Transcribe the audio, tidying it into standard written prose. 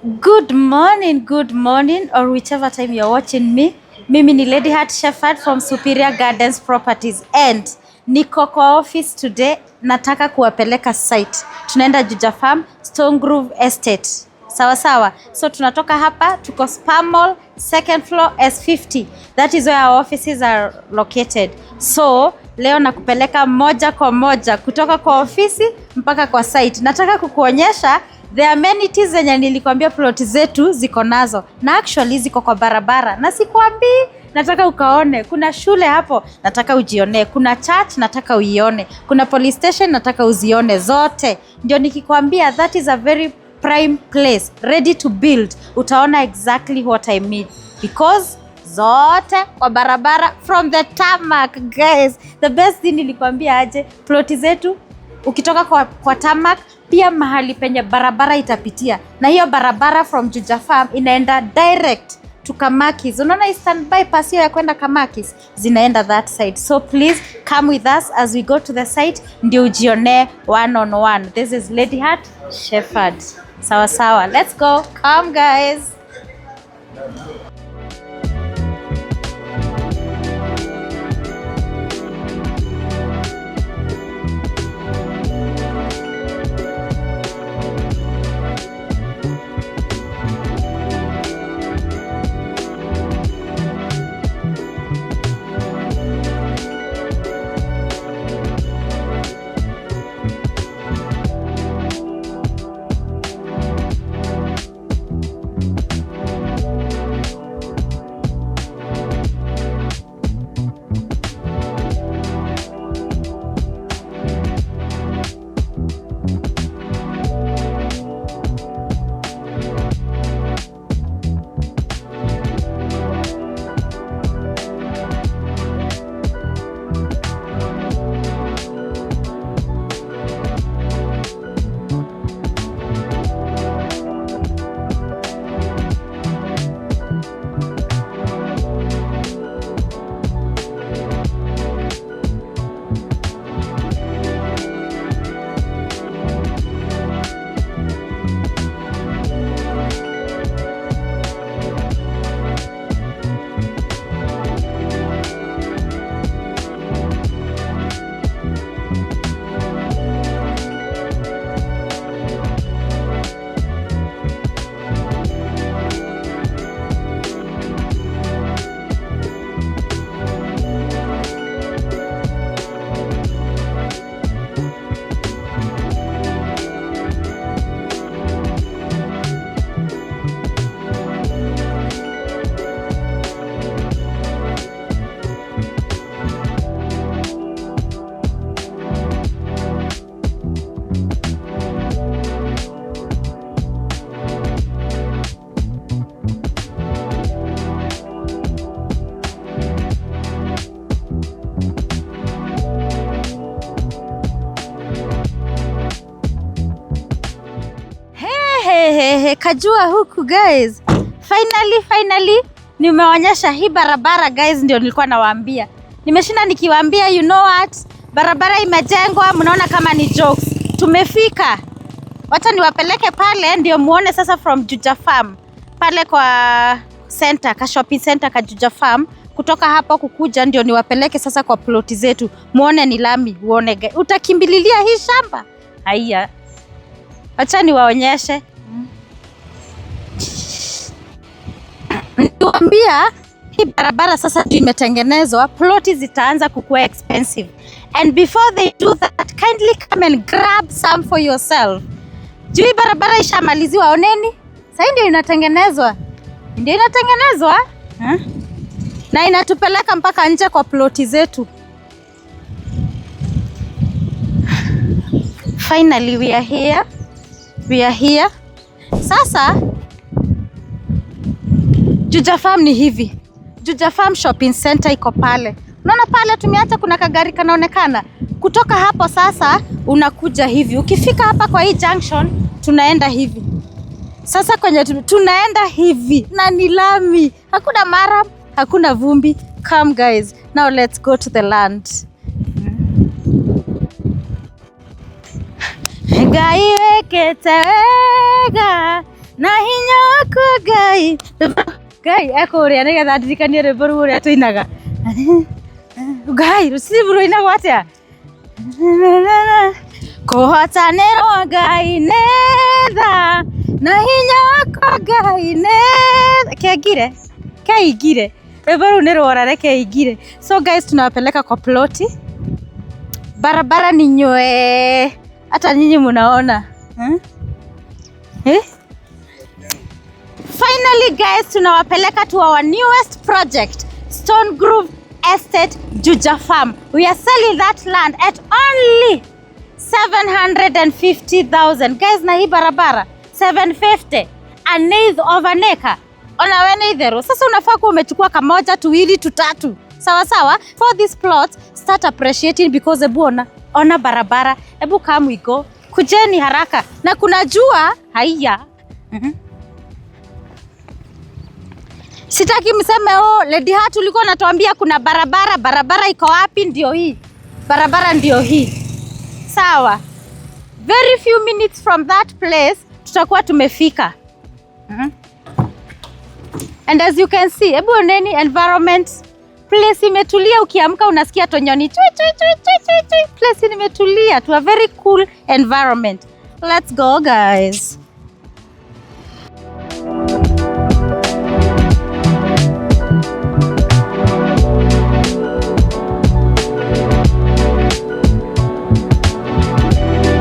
Good morning, or whichever time you're watching me. Mimi ni Lady Heart Shepherd from Superior Gardens Properties and niko kwa office today. Nataka kuwapeleka site. Tunaenda Juja Farm, Stone Grove Estate. Sawa sawa. So tunatoka hapa, tuko Spar Mall, second floor S50. That is where our offices are located. So leo nakupeleka moja kwa moja kutoka kwa ofisi mpaka kwa site. Nataka kukuonyesha the amenities zenye nilikwambia plot zetu ziko nazo, na actually ziko kwa barabara, na sikwambii. Nataka ukaone, kuna shule hapo, nataka ujione, kuna church nataka uione, kuna police station nataka uzione zote. Ndio nikikwambia that is a very prime place ready to build. Utaona exactly what I mean because zote kwa barabara from the tarmac. Guys, the best thing nilikwambia aje, plot zetu ukitoka kwa tarmac, pia mahali penye barabara itapitia, na hiyo barabara from Juja Farm inaenda direct to Kamakis. Unaona Eastern bypass hiyo ya kwenda Kamakis zinaenda that side. So please come with us as we go to the site, ndio ujione one on one. This is Lady Heart Shepherd. Sawa sawa, let's go. Come guys. Kajua huku guys. Finally nimeonyesha hii barabara guys, ndio nilikuwa nawaambia. Nimeshinda nikiwaambia, you know what? Barabara imejengwa, mnaona kama ni jokes. Tumefika. Wacha niwapeleke pale ndio muone sasa from Juja Farm. Pale kwa center, ka shopping center ka Juja Farm. Kutoka hapa kukuja ndio niwapeleke sasa kwa ploti zetu. Muone ni lami, uone guys. Utakimbililia hii shamba? Haya. Wacha niwaonyeshe. Niwaambia hii barabara sasa imetengenezwa, ploti zitaanza kukua expensive. And before they do that, kindly come and grab some for yourself. Juu barabara ishamaliziwa, oneni. Sasa ndio inatengenezwa. Na inatupeleka mpaka nje kwa ploti zetu. Finally we are here. Sasa Juja Farm ni hivi. Juja Farm Shopping Center iko pale. Unaona pale tumeacha kuna kagari kanaonekana. Kutoka hapo sasa unakuja hivi. Ukifika hapa kwa hii junction tunaenda hivi. Sasa kwenye tunaenda hivi na ni lami. Hakuna maram, hakuna vumbi. Come guys. Now let's go to the land. Gaiwe ketega na hinya Gai eko ria nigetha ndirikanie rwimbo rũu rũrĩa tũinaga. Gai rucibu rũinagwo atĩa? Kũhotanĩrwo Ngai nĩ tha na hinya wako Ngai nĩ keingire. Rwimbo rũu nĩ rwora rekeingire. So guys, tunawapeleka kwa ploti. Barabara ni nyoe. Hata nyinyi mnaona. Finally guys, tunawapeleka to our newest project, Stone Grove Estate, Juja Farm. We are selling that land at only 750,000. Guys, na hii barabara 750 and neither of an acre. Ona wene idhero. Sasa unafaa kuwa umechukua kamoja, tuwili, tutatu. Sawa sawa. For this plot, start appreciating because ebu ona barabara. Ebu come we go. Kujeni haraka. Na kuna jua haya. Sitaki mseme Lady Heart ulikuwa unatuambia kuna barabara iko wapi? Ndio hii. Barabara ndio hii. Sawa. Very few minutes from that place tutakuwa tumefika. And as you can see, ebu oneni environment. Place imetulia, ukiamka unasikia tonyoni. Place imetulia to a very cool environment. Let's go guys.